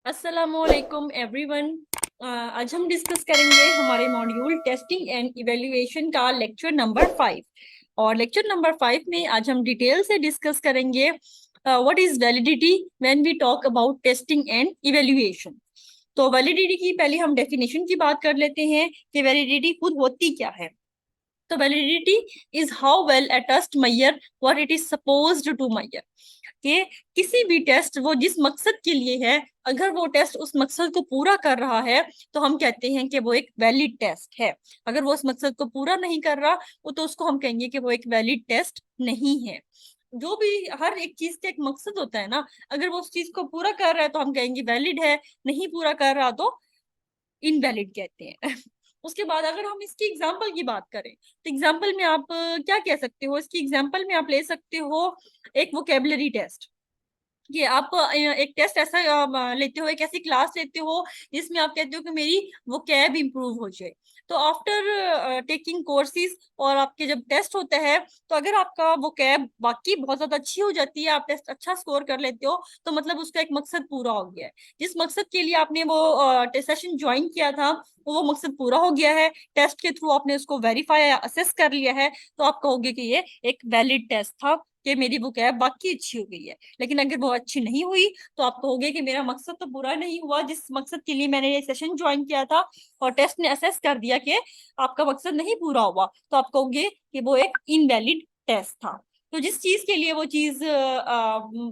अस्सलामुअलैकुम एवरीवन। आज हम डिस्कस करेंगे हमारे मॉड्यूल टेस्टिंग एंड इवेल्युएशन का लेक्चर नंबर 5। और लेक्चर नंबर 5 में आज हम डिटेल से डिस्कस करेंगे what is validity when we talk about testing and evaluation. तो वैलिडिटी की पहले हम डेफिनेशन की बात कर लेते हैं कि वैलिडिटी खुद होती क्या है। तो validity is how well a test measure what it is supposed to measure। कि किसी भी टेस्ट वो जिस मकसद के लिए है, अगर वो टेस्ट उस मकसद को पूरा कर रहा है तो हम कहते हैं कि वो एक वैलिड टेस्ट है। अगर वो उस मकसद को पूरा नहीं कर रहा वो तो उसको हम कहेंगे कि वो एक वैलिड टेस्ट नहीं है। जो भी हर एक चीज का एक मकसद होता है ना, अगर वो उस चीज को पूरा कर रहा है तो हम कहेंगे वैलिड है, नहीं पूरा कर रहा तो इनवैलिड कहते हैं। उसके बाद अगर हम इसकी एग्जाम्पल की बात करें तो एग्जाम्पल में आप क्या कह सकते हो, इसकी एग्जाम्पल में आप ले सकते हो एक वोकेबलरी टेस्ट। कि आप एक टेस्ट ऐसा लेते हो, एक ऐसी क्लास लेते हो जिसमें आप कहते हो कि मेरी वो कैब इंप्रूव हो जाए। तो आफ्टर टेकिंग कोर्सेज और आपके जब टेस्ट होता है तो अगर आपका वो कैब वाकई बहुत ज्यादा अच्छी हो जाती है, आप टेस्ट अच्छा स्कोर कर लेते हो, तो मतलब उसका एक मकसद पूरा हो गया है। जिस मकसद के लिए आपने वो सेशन ज्वाइन किया था वो मकसद पूरा हो गया है। टेस्ट के थ्रू आपने उसको वेरीफाई असेस कर लिया है, तो आप कहोगे कि ये एक वैलिड टेस्ट था, कि मेरी वो कैब बाकी अच्छी हो गई है। लेकिन अगर वो अच्छी नहीं हुई तो आप कहोगे कि मेरा मकसद तो पूरा नहीं हुआ, जिस मकसद के लिए मैंने ये सेशन ज्वाइन किया था और टेस्ट ने असेस कर दिया कि आपका मकसद नहीं पूरा हुआ, तो आप कहोगे कि वो एक इनवैलिड टेस्ट था। तो जिस चीज के लिए वो चीज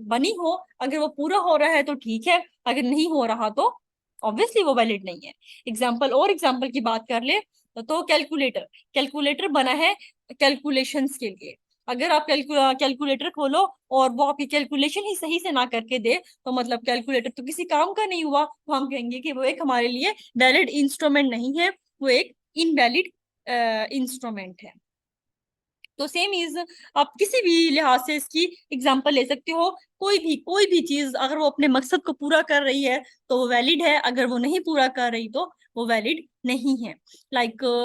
बनी हो, अगर वो पूरा हो रहा है तो ठीक है, अगर नहीं हो रहा तो ऑब्वियसली वो वैलिड नहीं है। एग्जाम्पल की बात कर ले तो कैलकुलेटर कैलकुलेटर बना है कैलकुलेशंस के लिए। अगर आप कैलकुलेटर खोलो और वो आपकी कैलकुलेशन ही सही से ना करके दे तो मतलब कैलकुलेटर तो किसी काम का नहीं हुआ, तो हम कहेंगे कि वो एक हमारे लिए वैलिड इंस्ट्रूमेंट नहीं है, वो एक इनवैलिड इंस्ट्रूमेंट है। तो सेम इज आप किसी भी लिहाज से इसकी एग्जांपल ले सकते हो। कोई भी चीज अगर वो अपने मकसद को पूरा कर रही है तो वो वैलिड है, अगर वो नहीं पूरा कर रही तो वो वैलिड नहीं है।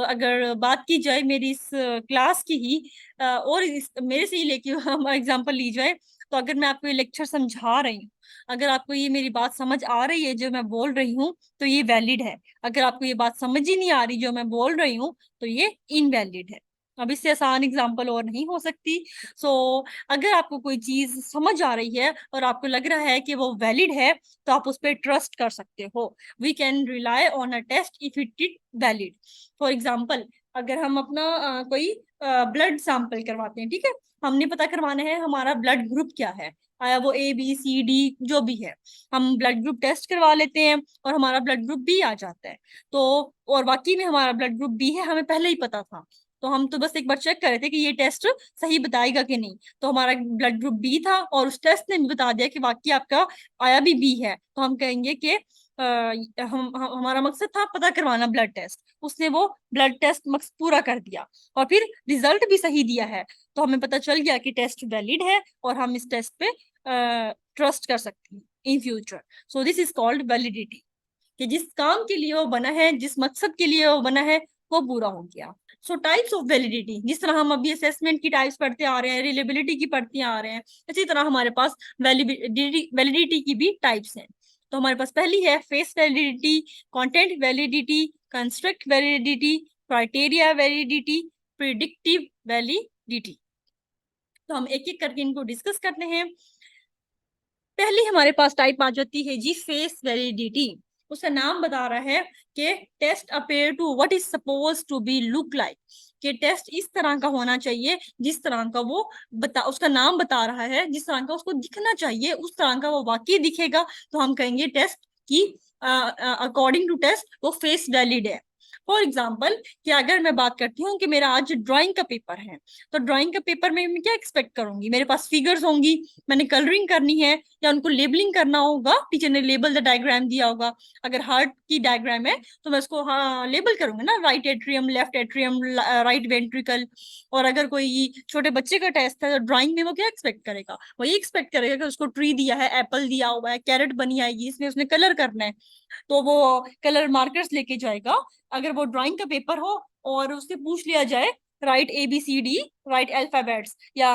अगर बात की जाए मेरी इस क्लास की ही मेरे से ही लेके हम एग्जांपल ली जाए, तो अगर मैं आपको ये लेक्चर समझा रही हूँ, अगर आपको ये मेरी बात समझ आ रही है जो मैं बोल रही हूँ तो ये वैलिड है। अगर आपको ये बात समझ ही नहीं आ रही जो मैं बोल रही हूँ तो ये इनवैलिड है। अब इससे आसान एग्जाम्पल और नहीं हो सकती। सो अगर आपको कोई चीज समझ आ रही है और आपको लग रहा है कि वो वैलिड है तो आप उस पर ट्रस्ट कर सकते हो। We can rely on a test if it is valid. For example, अगर हम अपना कोई ब्लड सैंपल करवाते हैं, ठीक है, हमने पता करवाना है हमारा ब्लड ग्रुप क्या है, वो ABCD जो भी है, हम ब्लड ग्रुप टेस्ट करवा लेते हैं और हमारा ब्लड ग्रुप बी आ जाता है। तो और वाकई में हमारा ब्लड ग्रुप बी है, हमें पहले ही पता था, तो हम तो बस एक बार चेक कर रहे थे कि ये टेस्ट सही बताएगा कि नहीं। तो हमारा ब्लड ग्रुप बी था और उस टेस्ट ने भी बता दिया कि वाकई आपका आया भी बी है, तो हम कहेंगे कि हमारा मकसद था पता करवाना ब्लड टेस्ट, उसने वो ब्लड टेस्ट मकसद पूरा कर दिया और फिर रिजल्ट भी सही दिया है। तो हमें पता चल गया कि टेस्ट वैलिड है और हम इस टेस्ट पे ट्रस्ट कर सकते हैं in future. So this is called validity, कि जिस काम के लिए वो बना है, जिस मकसद के लिए वो बना है, वो पूरा हो गया। सो टाइप्स ऑफ वैलिडिटी, जिस तरह हम अभी असेसमेंट की टाइप्स पढ़ते आ रहे हैं, रिलेबिलिटी की पढ़ते आ रहे हैं, इसी तरह हमारे पास वैलिडिटी की भी टाइप्स हैं। तो हमारे पास पहली है face validity, content validity, construct validity, criteria validity, predictive validity. तो हम एक एक करके इनको डिस्कस करते हैं। पहली हमारे पास टाइप आ जाती है जी फेस वैलिडिटी। उसका नाम बता रहा है कि test appear to what is suppose to be look like, कि टेस्ट इस तरह का होना चाहिए जिस तरह का वो उसका नाम बता रहा है, जिस तरह का उसको दिखना चाहिए उस तरह का वो वाकई दिखेगा, तो हम कहेंगे टेस्ट की अकॉर्डिंग टू टेस्ट वो फेस वैलिड है। फॉर एग्जाम्पल, कि अगर मैं बात करती हूँ कि मेरा आज ड्राइंग का पेपर है, तो ड्राइंग का पेपर में मैं क्या एक्सपेक्ट करूंगी, मेरे पास फिगर्स होंगी, मैंने कलरिंग करनी है या उनको लेबलिंग करना होगा, टीचर ने लेबल द डायग्राम दिया होगा। अगर हार्ट की डायग्राम है तो मैं उसको हाँ लेबल करूंगा ना, right atrium, left atrium, right ventricle. और अगर कोई छोटे बच्चे का टेस्ट है तो ड्राइंग में वो क्या एक्सपेक्ट करेगा, वो ये एक्सपेक्ट करेगा कि उसको ट्री दिया है, एप्पल दिया हुआ है, कैरेट बनी आएगी, इसमें उसने कलर करना है, तो वो कलर मार्कर्स लेके जाएगा। अगर वो ड्राइंग का पेपर हो और उससे पूछ लिया जाए राइट ABCD, राइट अल्फाबेट्स, या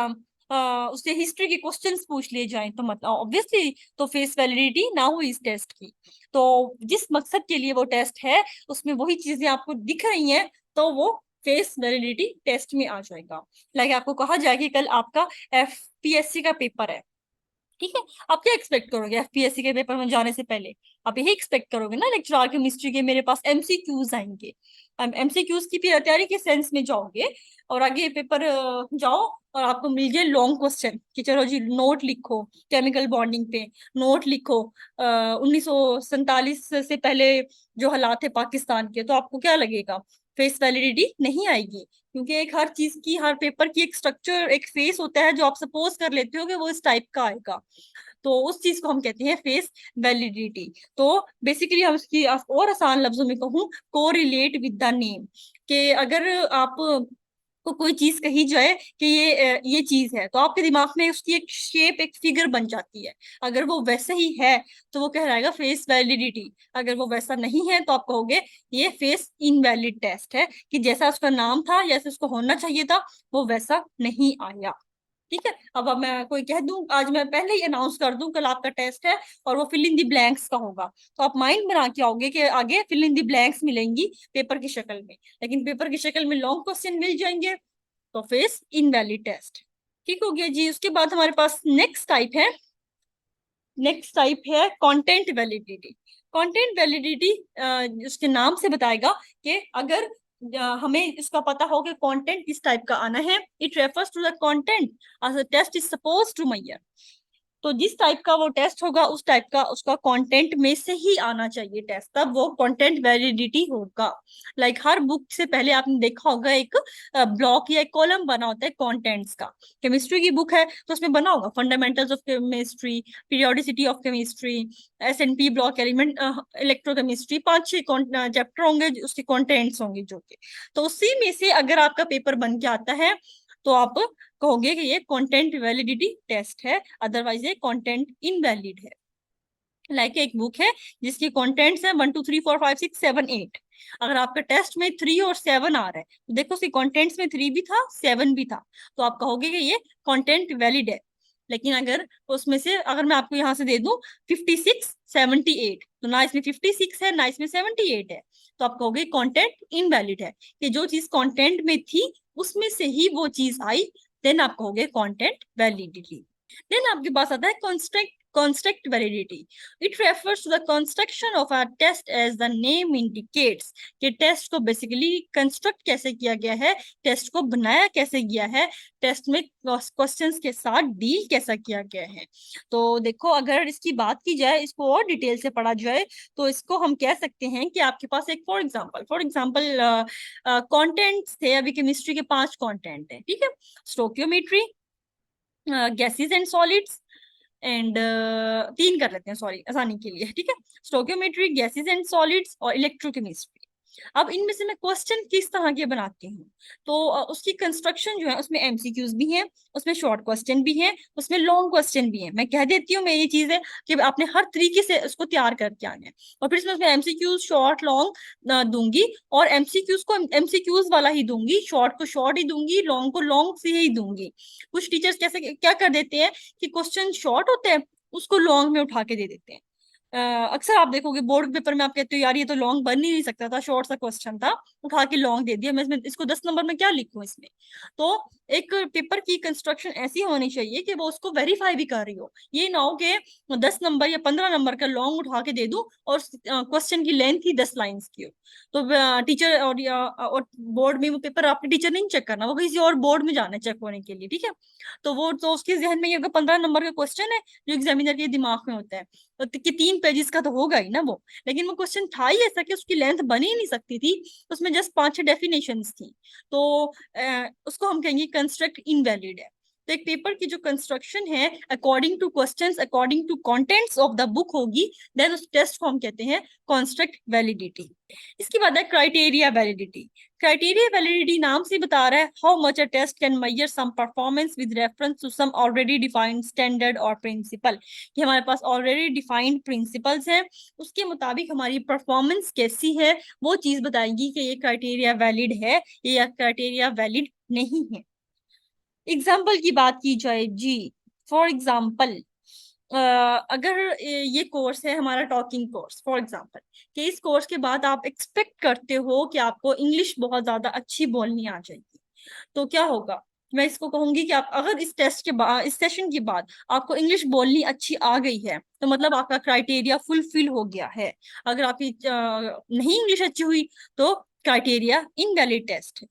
उससे हिस्ट्री के क्वेश्चंस पूछ लिए जाएं तो मतलब ऑब्वियसली तो फेस वैलिडिटी ना हुई इस टेस्ट की। तो जिस मकसद के लिए वो टेस्ट है उसमें वही चीजें आपको दिख रही हैं तो वो फेस वैलिडिटी टेस्ट में आ जाएगा। लाइक आपको कहा जाए कि कल आपका एफपीएससी का पेपर है, ठीक है, आप क्या एक्सपेक्ट करोगे एफपीएससी के पेपर में जाने से पहले? आप यही एक्सपेक्ट करोगे ना लेक्चर केमिस्ट्री के मेरे पास एमसीक्यूज आएंगे। एमसीक्यूज की तैयारी के सेंस में जाओगे और आगे पेपर जाओ और आपको मिल गए लॉन्ग क्वेश्चन कि चलो जी नोट लिखो केमिकल बॉन्डिंग पे, नोट लिखो 1947 से पहले जो हालात थे पाकिस्तान के, तो आपको क्या लगेगा? फेस वैलिडिटी नहीं आएगी, क्योंकि एक हर चीज की हर पेपर की एक स्ट्रक्चर एक फेस होता है जो आप सपोज कर लेते हो कि वो इस टाइप का आएगा। तो उस चीज को हम कहते हैं फेस वैलिडिटी। तो बेसिकली हम इसकी और आसान लफ्जों में कहूँ, कोरिलेट विद द नेम, कि अगर आप को कोई चीज कही जाए कि ये चीज है तो आपके दिमाग में उसकी एक शेप एक फिगर बन जाती है। अगर वो वैसे ही है तो वो कहलाएगा फेस वैलिडिटी, अगर वो वैसा नहीं है तो आप कहोगे ये फेस इनवैलिड टेस्ट है, कि जैसा उसका नाम था जैसे उसको होना चाहिए था वो वैसा नहीं आया। ठीक है, अब मैं कोई कह दूं, आज मैं पहले ही अनाउंस कर दूं कल आपका टेस्ट है और वो फिल इन दी ब्लैंक्स का होगा, तो आप माइंड बना के आओगे कि आगे फिल इन दी ब्लैंक्स मिलेंगी पेपर की शक्ल में, लेकिन पेपर की शक्ल में लॉन्ग क्वेश्चन मिल जाएंगे तो फेस इनवैलिड टेस्ट। ठीक हो गया जी। उसके बाद हमारे पास नेक्स्ट टाइप है कंटेंट वैलिडिटी। कंटेंट वैलिडिटी उसके नाम से बताएगा कि अगर हमें इसका पता हो कि कंटेंट किस टाइप का आना है, it refers to the content as a test is supposed to measure। तो जिस टाइप का वो टेस्ट होगा उस टाइप का उसका कंटेंट में से ही आना चाहिए टेस्ट, तब वो कंटेंट वैलिडिटी होगा। लाइक हर बुक से पहले आपने देखा होगा एक ब्लॉक या एक कॉलम बना होता है कंटेंट्स का। केमिस्ट्री की बुक है तो उसमें बना होगा fundamentals of chemistry, periodicity of chemistry, S&P block, element electrochemistry, 5-6 chapter होंगे उसके कंटेंट्स होंगे जो कि, तो उसी में से अगर आपका पेपर बन के आता है तो आप कहोगे कि ये कंटेंट वैलिडिटी टेस्ट है, अदरवाइज ये कंटेंट इनवैलिड है। लाइक एक बुक है जिसकी कंटेंट्स है 1 2 3 4 5 6 7 8, अगर आपका टेस्ट में 3 और 7 आ रहा है तो देखो उसके कंटेंट्स में 3 भी था 7 भी था, तो आप कहोगे कि ये कंटेंट वैलिड है। लेकिन अगर उसमें से अगर मैं आपको यहाँ से दे दूं 56 78, तो ना इसमें 56 है ना इसमें 78 है, तो आप कहोगे कंटेंट इनवैलिड है, कि जो चीज कंटेंट में थी उसमें से ही वो चीज आई, देन आप कहोगे कंटेंट वैलिडिटी। देन आपके पास आता है construct validity। It refers to the construction of a test as the name indicates, कि टेस्ट को बेसिकली कंस्ट्रक्ट कैसे किया गया है, टेस्ट को बनाया कैसे गया है, टेस्ट में क्वेश्चंस के साथ डील कैसा किया गया है। तो देखो अगर इसकी बात की जाए, इसको और डिटेल से पढ़ा जाए, तो इसको हम कह सकते हैं कि आपके पास एक फॉर एग्जांपल कंटेंट्स थे, अभी केमिस्ट्री के 5 कंटेंट है, ठीक है, stoichiometry, gases and solids and 3 कर लेते हैं सॉरी आसानी के लिए, ठीक है, स्टोकियोमेट्री, गैसेस एंड सॉलिड्स और इलेक्ट्रोकेमिस्ट्री। अब इनमें से मैं क्वेश्चन किस तरह के बनाती हूँ, तो उसकी कंस्ट्रक्शन जो है उसमें एमसीक्यूज भी हैं, उसमें शॉर्ट क्वेश्चन भी हैं, उसमें लॉन्ग क्वेश्चन भी हैं। मैं कह देती हूँ मैं ये चीज है कि आपने हर तरीके से उसको तैयार करके आना है, और फिर इसमें एमसीक्यूज शॉर्ट लॉन्ग दूंगी, और एमसीक्यूज को एमसीक्यूज वाला ही दूंगी, शॉर्ट को शॉर्ट ही दूंगी, लॉन्ग को लॉन्ग से ही दूंगी। कुछ टीचर्स कैसे क्या कर देते हैं कि क्वेश्चन शॉर्ट होते हैं उसको लॉन्ग में उठा के दे देते हैं। अक्सर आप देखोगे बोर्ड पेपर में आप कहते हो यार ये तो लॉन्ग बन ही नहीं सकता था, शॉर्ट सा क्वेश्चन था, उठा के लॉन्ग दे दिया, मैं इसमें इसको 10 नंबर में क्या लिखूं इसमें। तो एक पेपर की कंस्ट्रक्शन ऐसी होनी चाहिए कि वो उसको वेरीफाई भी कर रही हो, ये ना हो कि 10 नंबर या 15 नंबर का लॉन्ग उठा के दे दूं और क्वेश्चन की लेंथ ही 10 लाइन्स की हो। तो टीचर और बोर्ड में वो पेपर आपके टीचर नहीं चेक करना, वो किसी और बोर्ड में जाना है चेक होने के लिए, ठीक है। तो वो तो उसके जहन में ये 15 नंबर का क्वेश्चन है जो एग्जामिनर के दिमाग में होता है, तो कि 3 पेजेस का तो होगा ही ना वो, लेकिन वो क्वेश्चन था ही ऐसा कि उसकी लेंथ बन ही नहीं सकती थी, उसमें जस्ट 5-6 डेफिनेशंस थी, तो उसको हम कहेंगे कंस्ट्रक्ट इनवैलिड है। तो एक पेपर की जो कंस्ट्रक्शन है according to questions according to contents of the book होगी, देन उस टेस्ट को हम कहते हैं कंस्ट्रक्ट वैलिडिटी। इसके बाद है क्राइटेरिया वैलिडिटी। क्राइटेरिया वैलिडिटी नाम से बता रहा है how much a test can measure some performance with reference to some already defined standard और प्रिंसिपल, कि हमारे पास ऑलरेडी डिफाइंड प्रिंसिपल्स हैं, उसके मुताबिक हमारी परफॉर्मेंस कैसी है वो चीज बताएगी कि ये क्राइटेरिया वैलिड है या क्राइटेरिया वैलिड नहीं है। एग्जाम्पल की बात की जाए जी, फॉर एग्जाम्पल अगर ये कोर्स है हमारा टॉकिंग कोर्स फॉर एग्जाम्पल, कि इस कोर्स के बाद आप एक्सपेक्ट करते हो कि आपको इंग्लिश बहुत ज्यादा अच्छी बोलनी आ जाएगी, तो क्या होगा? मैं इसको कहूंगी कि आप अगर इस टेस्ट के बाद, इस सेशन के बाद आपको इंग्लिश बोलनी अच्छी आ गई है, तो मतलब आपका क्राइटेरिया फुलफिल हो गया है। अगर आपकी नहीं इंग्लिश अच्छी हुई तो क्राइटेरिया इनवैलिड टेस्ट।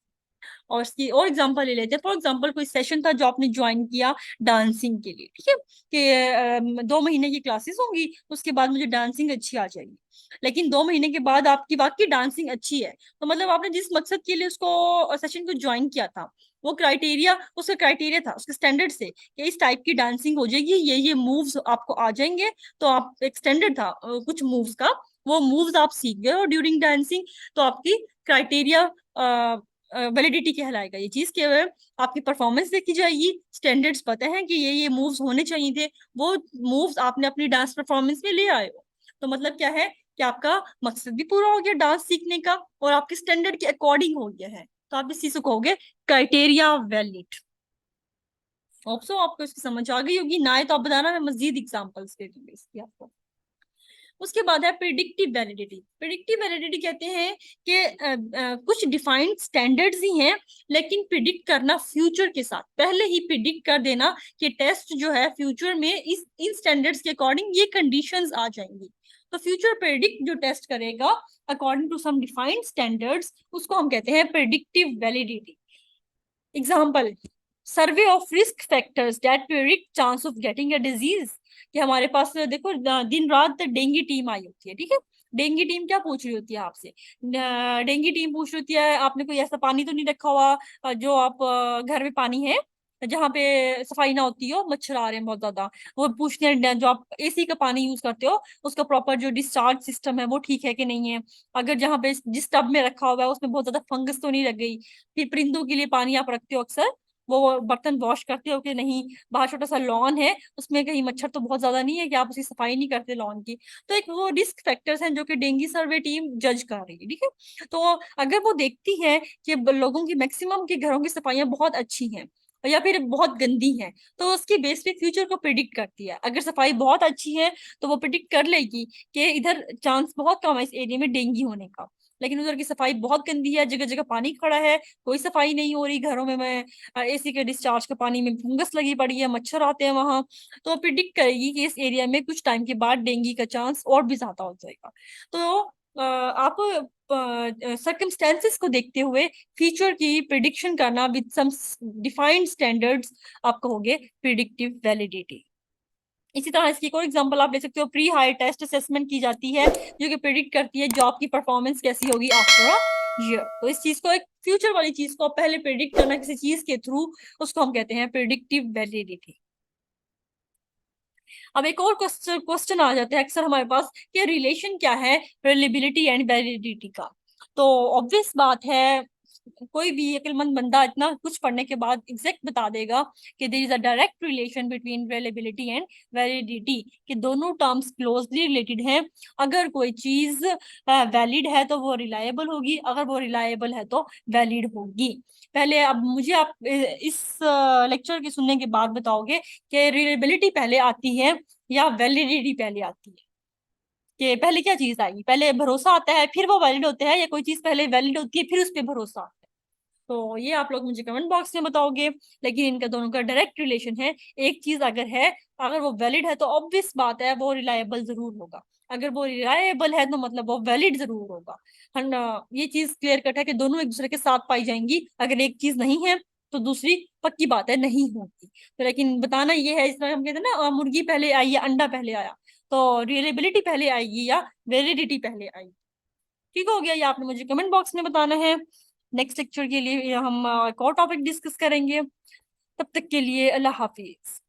और इसकी और एग्जांपल ले लेते हैं। फॉर एग्जांपल कोई सेशन था जो आपने ज्वाइन किया डांसिंग के लिए, ठीक है, कि 2 महीने की क्लासेस होंगी, उसके बाद मुझे डांसिंग अच्छी आ जाएगी। लेकिन 2 महीने के बाद आपकी वाकई डांसिंग अच्छी है, तो मतलब आपने जिस मकसद के लिए उसको सेशन को ज्वाइन किया था, वो क्राइटेरिया, उसका क्राइटेरिया था, उसके स्टैंडर्ड से कि इस टाइप की डांसिंग हो जाएगी, ये मूव्स आपको आ जाएंगे। तो आप एक स्टैंडर्ड था कुछ मूव्स का, वो मूव्स आप सीख गए और ड्यूरिंग डांसिंग, तो आपकी क्राइटेरिया वैलिडिटी कहलाएगा ये चीज, के आपकी परफॉर्मेंस देखी जाएगी, स्टैंडर्ड्स पता है कि ये मूव्स होने चाहिए थे, वो मूव्स आपने अपनी डांस परफॉर्मेंस में ले आए हो। तो मतलब क्या है कि आपका मकसद भी पूरा हो गया डांस सीखने का, और आपके स्टैंडर्ड के अकॉर्डिंग हो गया है, तो आप इस चीज को कहोगे क्राइटेरिया वैलिड। होप सो आपको इसकी समझ आ गई होगी, ना आए तो आप बताना, मैं मजीद एग्जांपल्स दे दूंगी इसकी आपको। उसके बाद है प्रिडिक्टिव वैलिडिटी। प्रिडिक्टिव वैलिडिटी कहते हैं कि कुछ डिफाइंड स्टैंडर्ड्स ही हैं, लेकिन प्रिडिक्ट करना फ्यूचर के साथ, पहले ही प्रिडिक्ट कर देना कि टेस्ट जो है फ्यूचर में इस इन स्टैंडर्ड्स के अकॉर्डिंग ये कंडीशंस आ जाएंगी। तो फ्यूचर प्रिडिक्ट जो टेस्ट करेगा according to some defined standards, उसको हम कहते हैं predictive validity. Example, survey of risk factors that predict chance of getting a disease. कि हमारे पास देखो दिन रात डेंगू टीम आई होती है, ठीक है, डेंगू टीम क्या पूछ रही होती है आपसे? डेंगू टीम पूछ रही होती है आपने कोई ऐसा पानी तो नहीं रखा हुआ जो आप घर में पानी है जहाँ पे सफाई ना होती हो, मच्छर आ रहे हैं बहुत ज्यादा। वो पूछते हैं जो आप एसी का पानी यूज करते हो उसका प्रॉपर जो डिस्चार्ज सिस्टम है वो ठीक है कि नहीं है, अगर जहाँ पे जिस टब में रखा हुआ है उसमें बहुत ज्यादा फंगस तो नहीं लग गई। फिर परिंदों के लिए पानी आप रखते हो अक्सर, वो बर्तन वॉश करते हो कि नहीं, बाहर छोटा सा लॉन है उसमें कहीं मच्छर तो बहुत ज्यादा नहीं है कि आप उसकी सफाई नहीं करते लॉन की। तो एक वो रिस्क फैक्टर्स हैं जो कि डेंगू सर्वे टीम जज कर रही है, ठीक है। तो अगर वो देखती है कि लोगों की मैक्सिमम के घरों की सफाइयां बहुत अच्छी हैं या फिर बहुत गंदी हैं, तो उसके बेस पे फ्यूचर को प्रिडिक्ट करती है। अगर सफाई बहुत अच्छी है तो वो प्रिडिक्ट कर लेगी कि इधर चांस बहुत कम है इस एरिया में डेंगू होने का। लेकिन उधर की सफाई बहुत गंदी है, जगह जगह पानी खड़ा है, कोई सफाई नहीं हो रही घरों में, मैं एसी के डिस्चार्ज के पानी में फंगस लगी पड़ी है, मच्छर आते हैं वहां, तो प्रिडिक्ट करेगी कि इस एरिया में कुछ टाइम के बाद डेंगू का चांस और भी ज्यादा हो जाएगा। तो आप सर्कमस्टेंसेस को देखते हुए फ्यूचर की प्रिडिक्शन करना विद सम डिफाइंड स्टैंडर्ड्स आप कहोगे प्रिडिक्टिव वैलिडिटी। इसी तरह इसकी एक और एग्जांपल आप ले सकते हो, प्री हायर टेस्ट असेसमेंट की जाती है जो कि प्रिडिक्ट करती है जॉब की परफॉर्मेंस कैसी होगी आफ्टर अ ईयर। तो इस चीज को, एक फ्यूचर वाली चीज को पहले प्रिडिक्ट करना किसी चीज के थ्रू, उसको हम कहते हैं प्रिडिक्टिव वैलिडिटी। अब एक और क्वेश्चन आ जाता है अक्सर हमारे पास कि रिलेशन क्या है रिलेबिलिटी एंड वैलिडिटी का। तो ऑब्वियस बात है, कोई भी अक्लमंद बंदा इतना कुछ पढ़ने के बाद एग्जैक्ट बता देगा कि there is a direct relation between reliability and validity, कि दोनों टर्म्स क्लोजली रिलेटेड हैं। अगर कोई चीज वैलिड है तो वो रिलायबल होगी, अगर वो रिलायबल है तो वैलिड होगी। पहले अब मुझे आप इस लेक्चर के सुनने के बाद बताओगे कि रिलायबिलिटी पहले आती है या वैलिडिटी पहले आती है? कि पहले क्या चीज आएगी, पहले भरोसा आता है फिर वो वैलिड होता है, या कोई चीज पहले वैलिड होती है फिर उस पर भरोसा आता है? तो ये आप लोग मुझे कमेंट बॉक्स में बताओगे। लेकिन इनका दोनों का डायरेक्ट रिलेशन है। एक चीज अगर है, अगर वो वैलिड है तो ऑब्वियस बात है वो रिलायबल जरूर होगा, अगर वो रिलायबल है तो मतलब वो वैलिड जरूर होगा। ये चीज क्लियर कट है कि दोनों एक दूसरे के साथ पाई जाएंगी, अगर एक चीज नहीं है तो दूसरी पक्की बात है नहीं होगी। तो लेकिन बताना ये है, इस तरह हम कहते हैं ना मुर्गी पहले आई या अंडा पहले आया, तो रिलेबिलिटी पहले आएगी या वैलिडिटी पहले आएगी? ठीक हो गया, ये आपने मुझे कमेंट बॉक्स में बताना है। नेक्स्ट लेक्चर के लिए हम एक और टॉपिक डिस्कस करेंगे। तब तक के लिए अल्लाह हाफिज।